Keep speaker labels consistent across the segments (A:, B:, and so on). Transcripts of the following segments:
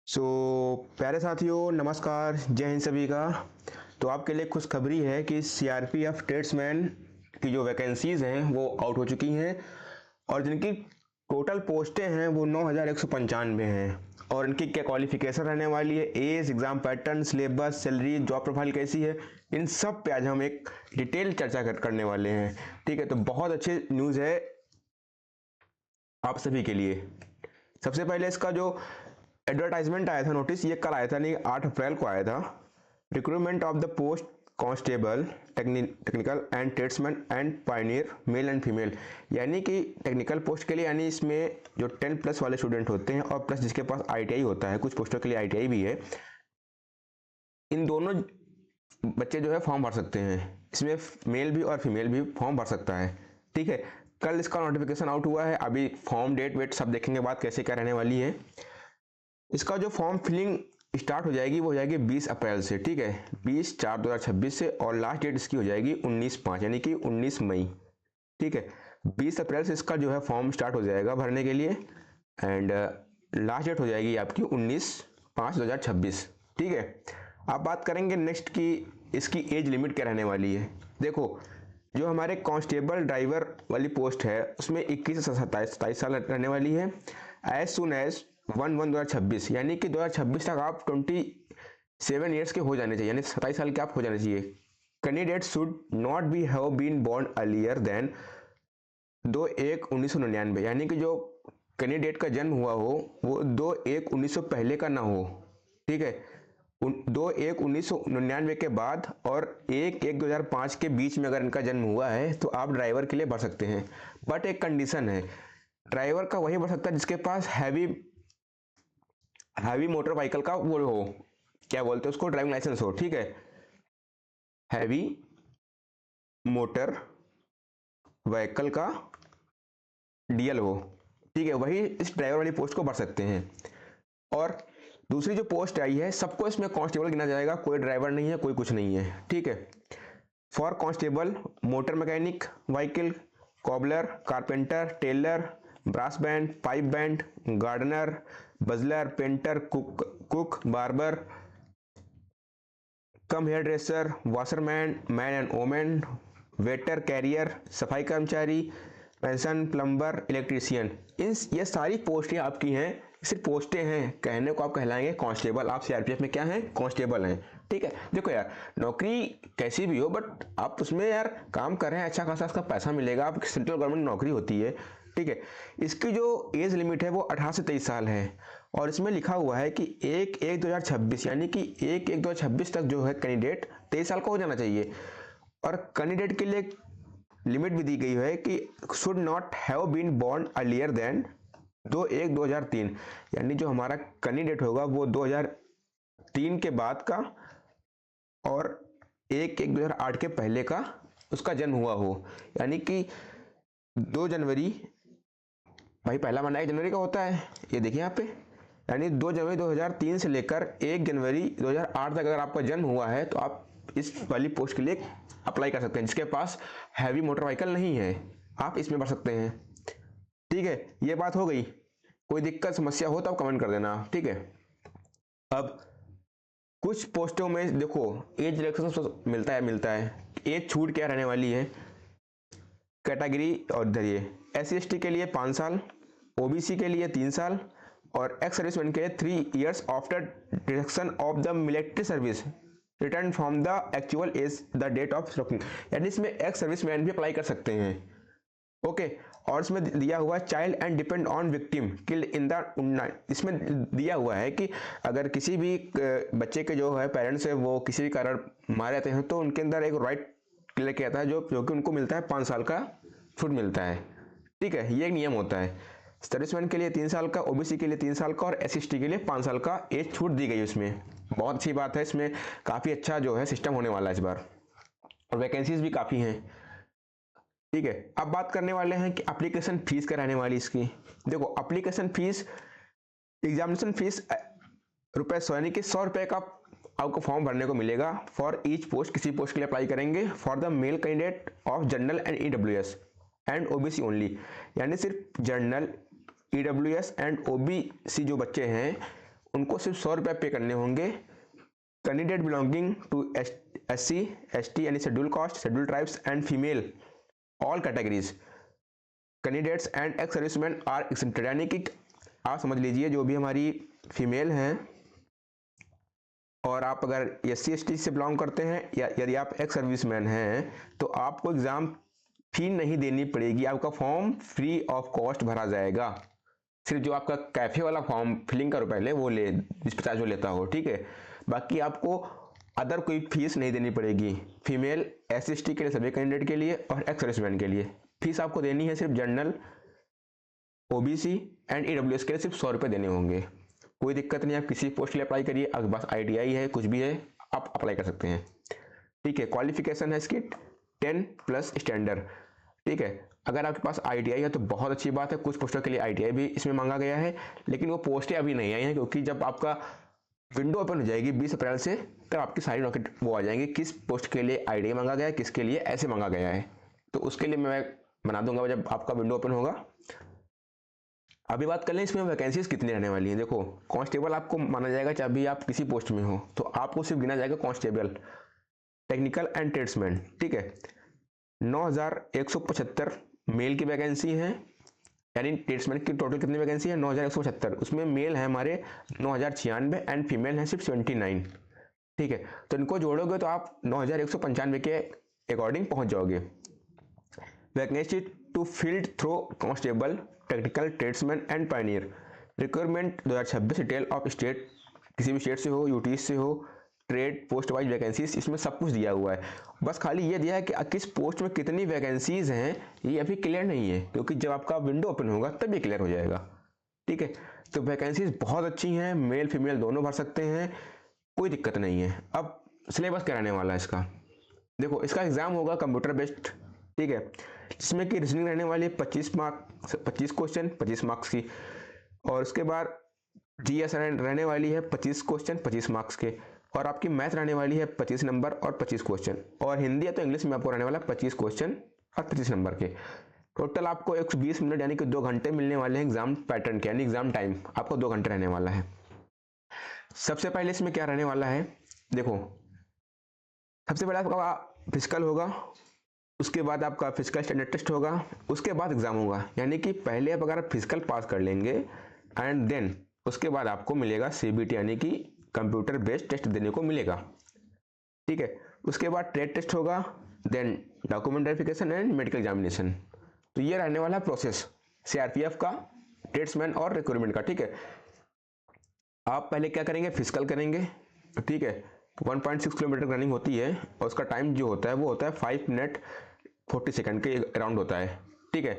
A: सो प्यारे साथियों, नमस्कार, जय हिंद सभी का। तो आपके लिए खुशखबरी है कि सीआरपीएफ ट्रेड्समैन की जो वैकेंसीज़ हैं वो आउट हो चुकी हैं और जिनकी टोटल पोस्टें हैं वो 9195 हैं। और इनकी क्या क्वालिफिकेशन रहने वाली है, age, exam pattern, syllabus, salary, job profile कैसी है, इन सब पे आज हम एक डिटेल चर्चा करने वाले हैं। ठीक है, तो बहुत अच्छी न्यूज़ है आप सभी के लिए। सबसे पहले इसका जो एडवर्टाइजमेंट आया था, नोटिस, ये कल आया था, नहीं 8 अप्रैल को आया था। Recruitment of the post constable technical and tradesman and Pioneer male and female, यानी कि टेक्निकल पोस्ट के लिए, यानी इसमें जो 10+ वाले स्टूडेंट होते हैं और प्लस जिसके पास आईटीआई होता है, कुछ पोस्टों के लिए आईटीआई भी है, इन दोनों बच्चे जो है फॉर्म भर सकते हैं। इसमें मेल भी और फीमेल भी फॉर्म भर सकता है। ठीक है, कल इसका नोटिफिकेशन आउट हुआ है। अभी फॉर्म डेट वेट सब देखेंगे बाद कैसे क्या रहने वाली है। इसका जो फॉर्म फिलिंग स्टार्ट हो जाएगी वो हो जाएगी 20 अप्रैल से। ठीक है, 20/4/2026 से, और लास्ट डेट इसकी हो जाएगी 19/5 यानी कि 19 मई। ठीक है, 20 अप्रैल से इसका जो है फॉर्म स्टार्ट हो जाएगा भरने के लिए, एंड लास्ट डेट हो जाएगी आपकी 19/5/2026। ठीक है, अब बात करेंगे नेक्स्ट की इसकी एज लिमिट क्या रहने वाली है। देखो, जो हमारे कांस्टेबल ड्राइवर वाली पोस्ट है उसमें 21 से 27 साल रहने वाली है। एज सुन एज 1/1/2026, यानी कि 2026 तक आप 27 ईयर्स के हो जाने चाहिए, यानी 27 साल के आप हो जाने चाहिए। Candidate should not be have been born earlier than 2/1/1999, यानी कि जो कैंडिडेट का जन्म हुआ हो वो 2/1/1900 पहले का ना हो। ठीक है, 2/1/1999 के बाद और 1/1/2005 के बीच में अगर इनका जन्म हुआ है तो आप ड्राइवर के लिए भर सकते हैं। बट एक कंडीशन है, ड्राइवर का वही भर सकता है जिसके पास हैवी मोटर व्हीकल का वो हो, क्या बोलते हैं उसको, ड्राइविंग लाइसेंस हो। ठीक है, हैवी मोटर व्हीकल का डीएल हो। ठीक है, वही इस ड्राइवर वाली पोस्ट को भर सकते हैं। और दूसरी जो पोस्ट आई है, सबको इसमें कांस्टेबल गिना जाएगा, कोई ड्राइवर नहीं है, कोई कुछ नहीं है। ठीक है, for constable motor mechanic vehicle, cobbler, carpenter, tailor, brass band, pipe band, gardener, bugler, painter, cook, barber, cum hairdresser, washerman, man and women, waiter, carrier, सफाई कर्मचारी, पेंशन, प्लम्बर, इलेक्ट्रीशियन, इन ये सारी पोस्टें आपकी हैं। सिर्फ पोस्टें हैं, कहने को आप कहलाएंगे कांस्टेबल, आप सीआरपीएफ में क्या हैं, कांस्टेबल हैं। ठीक है, देखो यार, नौकरी कैसी भी हो बट आप उसमें यार काम कर रहे हैं, अच्छा खासा इसका पैसा मिलेगा, आप सेंट्रल गवर्नमेंट नौकरी होती है। ठीक है, इसकी जो एज लिमिट है वो 18 से 23 साल है, और इसमें लिखा हुआ है कि 1/1/2026, यानी कि 1/1/2026 तक जो है कैंडिडेट 23 साल का हो जाना चाहिए। और कैंडिडेट के लिए लिमिट भी दी गई है कि should not have been born earlier than 2/1/2003, यानी जो हमारा कैंडिडेट होगा वो 2003 के बाद का और 1/1/2008 के पहले का उसका जन्म हुआ हो। यानी कि 2 जनवरी, भाई पहला महीना 1 जनवरी का होता है, ये देखिए यहाँ पे, यानी 2 जनवरी 2003 से लेकर 1 जनवरी 2008 तक अगर आपका जन्म हुआ है तो आप इस वाली पोस्ट के लिए अप्लाई कर सकते हैं। जिसके पास हैवी मोटर व्हीकल नहीं है आप इसमें भर सकते हैं। ठीक है, ये बात हो गई। कोई दिक्कत समस्या हो तो आप कमेंट कर देना। ठीक है, अब कुछ पोस्टों में देखो एज रिलैक्सेशन मिलता है। एज छूट क्या रहने वाली है, कैटेगरी और इधर ये SC/ST के लिए 5 साल, ओबीसी के लिए 3 साल, और एक्स सर्विसमैन के लिए 3 years after deduction of the military service return from the actual age the date of stroking, यानी इसमें एक्स सर्विसमैन भी अप्लाई कर सकते हैं। ओके, और इसमें दिया हुआ है child and depend on victim killed in the, इसमें दिया हुआ है कि अगर किसी भी बच्चे के जो है पेरेंट्स है वो किसी भी कारण मारे जाते हैं तो उनके अंदर एक राइट क्लियर किया जाता है जो कि उनको मिलता है 5 साल का छूट मिलता है। ठीक है, ये एक नियम होता है। सर्विसमैन के लिए 3 साल का, ओबीसी के लिए 3 साल का, और SC/ST के लिए 5 साल का एज छूट दी गई उसमें। बहुत अच्छी बात है, इसमें काफ़ी अच्छा जो है सिस्टम होने वाला है इस बार, और वैकेंसीज भी काफ़ी हैं। ठीक है, अब बात करने वाले हैं कि एप्लीकेशन फीस क्या रहने वाली इसकी। देखो, एप्लीकेशन फीस, एग्जामिनेशन फीस ₹100, यानी कि 100 रुपये का आपको फॉर्म भरने को मिलेगा फॉर ईच पोस्ट, किसी पोस्ट के लिए अप्लाई करेंगे, for the male candidate of general and EWS and OBC only, यानी सिर्फ जनरल, EWS एंड OBC जो बच्चे हैं उनको सिर्फ 100 रुपये पे करने होंगे। Candidate belonging to SC ST यानी schedule caste, schedule tribes and female all categories candidates and ex serviceman are accepted, यानी कि आप समझ लीजिए जो भी हमारी फीमेल हैं और आप अगर SC ST से बिलोंग करते हैं या यदि आप एक्स सर्विसमैन हैं तो आपको एग्ज़ाम फी नहीं देनी पड़ेगी, आपका फॉर्म फ्री ऑफ कॉस्ट भरा जाएगा। सिर्फ जो आपका कैफे वाला फॉर्म फिलिंग करो पहले वो ले 20-50 जो लेता हो, ठीक है, बाकी आपको अदर कोई फीस नहीं देनी पड़ेगी। फीमेल SC ST के लिए सभी कैंडिडेट के लिए और एक्स सर्विसमैन के लिए फीस आपको देनी है सिर्फ जनरल OBC एंड EWS के लिए सिर्फ 100 रुपये देने होंगे। कोई दिक्कत नहीं, आप किसी पोस्ट के लिए अप्लाई करिए, अगर बस ITI है कुछ भी है आप अप्लाई कर सकते हैं, ठीक है। क्वालिफिकेशन है इसकी 10+ स्टैंडर्ड, ठीक है। अगर आपके पास ITI है तो बहुत अच्छी बात है, कुछ पोस्टों के लिए ITI भी इसमें मांगा गया है, लेकिन वो पोस्टें अभी नहीं आई हैं क्योंकि जब आपका विंडो ओपन हो जाएगी 20 अप्रैल से तब आपकी सारी नौकरी वो आ जाएंगी किस पोस्ट के लिए ITI मांगा गया है, किसके लिए ऐसे मांगा गया है, तो उसके लिए मैं बना दूंगा जब आपका विंडो ओपन होगा। अभी बात कर लें इसमें वैकेंसीज कितनी रहने वाली हैं। देखो कांस्टेबल आपको माना जाएगा चाहे भी आप किसी पोस्ट में हो तो आपको सिर्फ गिना जाएगा कांस्टेबल, टेक्निकल एंड ट्रेड्समैन, ठीक है। 9175 मेल की वैकेंसी है, यानी ट्रेड्समैन की टोटल कितनी वैकेंसी है 9175, उसमें मेल है हमारे 9096 एंड फीमेल है सिर्फ 79, ठीक है। तो इनको जोड़ोगे तो आप 9195 के अकॉर्डिंग पहुंच जाओगे। Vacancy to field through constable, technical, tradesman and pioneer, requirement 2026 detail of state, किसी भी स्टेट से हो, यूटी से हो, ट्रेड पोस्ट वाइज वैकेंसीज, इसमें सब कुछ दिया हुआ है। बस खाली ये दिया है कि किस पोस्ट में कितनी वैकेंसीज हैं ये अभी क्लियर नहीं है, क्योंकि जब आपका विंडो ओपन होगा तब ये क्लियर हो जाएगा, ठीक है। तो वैकेंसीज बहुत अच्छी हैं, मेल फीमेल दोनों भर सकते हैं, कोई दिक्कत नहीं है। अब सिलेबस क्या रहने वाला है इसका, देखो इसका एग्जाम होगा कंप्यूटर बेस्ड, ठीक है, जिसमें कि रीजनिंग रहने वाली है 25 क्वेश्चन 25 मार्क्स की, और उसके बाद GS रहने वाली है 25 क्वेश्चन 25 मार्क्स के, और आपकी मैथ रहने वाली है 25 नंबर और 25 क्वेश्चन, और हिंदी या तो इंग्लिश में आपको रहने वाला 25 क्वेश्चन और 25 नंबर के। टोटल आपको 120 मिनट यानी कि 2 घंटे मिलने वाले हैं एग्जाम पैटर्न के, यानी एग्जाम टाइम आपको 2 घंटे रहने वाला है। सबसे पहले इसमें क्या रहने वाला है, देखो सबसे पहले आपका फिजिकल होगा, उसके बाद आपका फिजिकल स्टैंडर्ड टेस्ट होगा, उसके बाद एग्जाम होगा, यानी कि पहले आप अगर फिजिकल पास कर लेंगे एंड देन उसके बाद आपको मिलेगा CBT यानी कि कंप्यूटर बेस्ड टेस्ट देने को मिलेगा, ठीक है। उसके बाद ट्रेड टेस्ट होगा, then document verification and medical examination. तो ये रहने वाला प्रोसेस CRPF का, ट्रेड्समैन और रिक्रूटमेंट का, ठीक है। आप पहले क्या करेंगे, फिजिकल करेंगे, ठीक है, 1.6 किलोमीटर रनिंग होती है और उसका टाइम जो होता है वो होता है 5 मिनट 40 सेकंड के अराउंड होता है, ठीक है।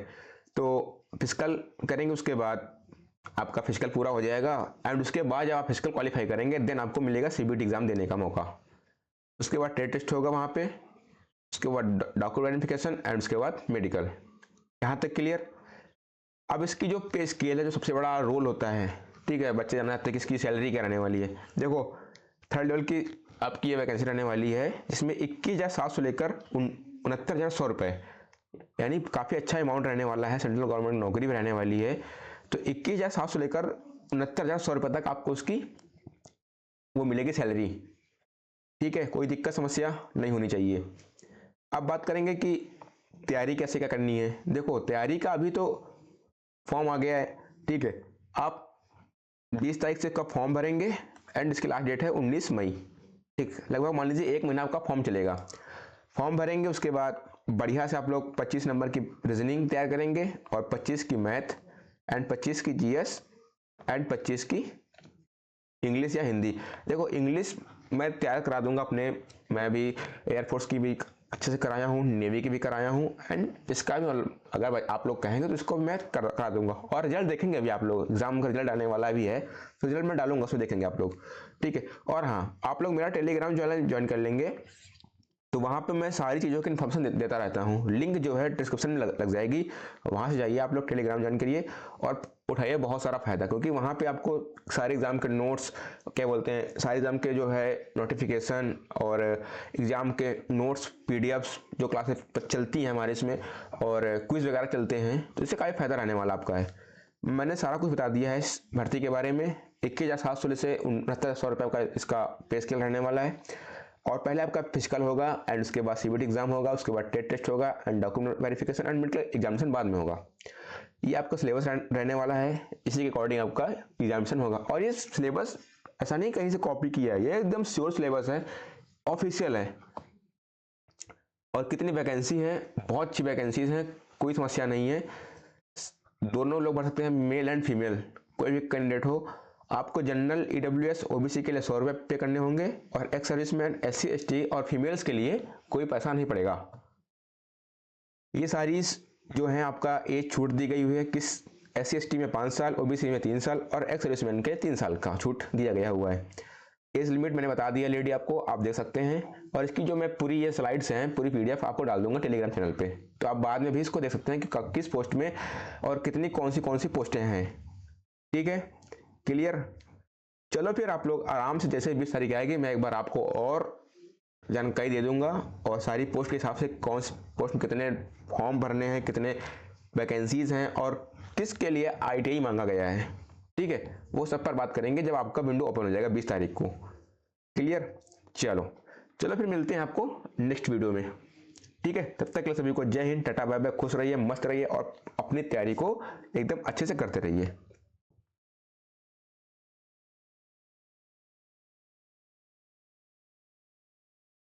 A: तो फिजिकल करेंगे, उसके बाद आपका फिजिकल पूरा हो जाएगा एंड उसके बाद जब आप फिजिकल क्वालिफाई करेंगे देन आपको मिलेगा CBT एग्जाम देने का मौका। उसके बाद ट्रेड टेस्ट होगा वहाँ पे, उसके बाद डॉक्यूमेंट वेरिफिकेशन एंड उसके बाद मेडिकल। यहाँ तक क्लियर। अब इसकी जो पे स्केल है, जो सबसे बड़ा रोल होता है, ठीक है, बच्चे जानना चाहते हैं कि इसकी सैलरी क्या रहने वाली है। देखो 3rd लेवल की आपकी ये वैकेंसी रहने वाली है, जिसमें 21,700 से लेकर 69,100 रुपये, यानी काफ़ी अच्छा अमाउंट रहने वाला है, सेंट्रल गवर्नमेंट नौकरी भी रहने वाली है। तो 21,700 लेकर 69,100 रुपये तक आपको उसकी वो मिलेगी सैलरी, ठीक है, कोई दिक्कत समस्या नहीं होनी चाहिए। अब बात करेंगे कि तैयारी कैसे क्या करनी है। देखो तैयारी का अभी तो फॉर्म आ गया है, ठीक है, आप 20 तारीख से कब फॉर्म भरेंगे एंड इसकी लास्ट डेट है 19 मई, ठीक, लगभग मान लीजिए 1 महीना आपका फॉर्म चलेगा। फॉर्म भरेंगे, उसके बाद बढ़िया से आप लोग 25 नंबर की रीजनिंग तैयार करेंगे और 25 की मैथ एंड 25 की GS एंड 25 की इंग्लिश या हिंदी। देखो इंग्लिश मैं तैयार करा दूंगा अपने, मैं भी एयरफोर्स की भी अच्छे से कराया हूँ, नेवी की भी कराया हूँ एंड इसका भी अगर आप लोग कहेंगे तो इसको मैं करा दूंगा। और रिजल्ट देखेंगे अभी आप लोग, एग्जाम का रिजल्ट आने वाला भी है तो रिजल्ट मैं डालूंगा, उसमें देखेंगे आप लोग, ठीक है। और हाँ, आप लोग मेरा टेलीग्राम चैनल ज्वाइन कर लेंगे तो वहाँ पे मैं सारी चीज़ों की इन्फॉर्मेशन देता रहता हूँ, लिंक जो है डिस्क्रिप्शन में लग जाएगी, वहाँ से जाइए आप लोग टेलीग्राम ज्वाइन करिए और उठाइए बहुत सारा फायदा, क्योंकि वहाँ पे आपको सारे एग्जाम के नोट्स, क्या बोलते हैं, सारे एग्जाम के जो है नोटिफिकेशन और एग्जाम के नोट्स PDFs जो क्लासेस चलती हैं हमारे इसमें और क्विज वगैरह चलते हैं, तो इससे काफ़ी फायदा रहने वाला आपका है। मैंने सारा कुछ बता दिया है इस भर्ती के बारे में। 21,700 से 69,100 रुपये का इसका पे स्केल रहने वाला है। और पहले आपका फिजिकल होगा एंड उसके बाद सीबीटी एग्जाम होगा, उसके बाद टेट टेस्ट होगा and document verification and medical examination बाद में होगा। ये आपका सिलेबस रहने वाला है, इसी के अकॉर्डिंग आपका एग्जामिनेशन होगा। और ये सिलेबस ऐसा नहीं कहीं से कॉपी किया है, ये एकदम श्योर सिलेबस है, ऑफिशियल है। और कितनी वैकेंसी है, बहुत अच्छी वैकेंसीज हैं, कोई समस्या नहीं है। दोनों लोग भर सकते हैं, मेल एंड फीमेल, कोई भी कैंडिडेट हो। आपको जनरल, ईडब्ल्यूएस, ओबीसी के लिए 100 रुपये पे करने होंगे और एक्स सर्विसमैन, एससी, एसटी और फीमेल्स के लिए कोई पैसा नहीं पड़ेगा। ये सारी जो है आपका एज छूट दी गई हुई है, किस एससी एसटी में 5 साल, ओबीसी में 3 साल और एक्स सर्विसमैन के 3 साल का छूट दिया गया हुआ है। एज लिमिट मैंने बता दिया लेडी आपको, आप देख सकते हैं। और इसकी जो मैं पूरी ये स्लाइड्स हैं, पूरी पीडीएफ आपको डाल दूंगा टेलीग्राम चैनल पे, तो आप बाद में भी इसको देख सकते हैं कि किस पोस्ट में और कितनी कौन सी पोस्टें हैं। ठीक है, क्लियर। चलो फिर आप लोग आराम से, जैसे 20 तारीख आएगी मैं एक बार आपको और जानकारी दे दूंगा और सारी पोस्ट के हिसाब से कौन सी पोस्ट में कितने फॉर्म भरने हैं, कितने वैकेंसीज हैं और किसके लिए ITI मांगा गया है। ठीक है, वो सब पर बात करेंगे जब आपका विंडो ओपन हो जाएगा 20 तारीख को। क्लियर। चलो फिर मिलते हैं आपको नेक्स्ट वीडियो में। ठीक है, तब तक के लिए सभी को जय हिंद, टाटा बाय बाय, खुश रहिए, मस्त रहिए और अपनी तैयारी को एकदम अच्छे से करते रहिए।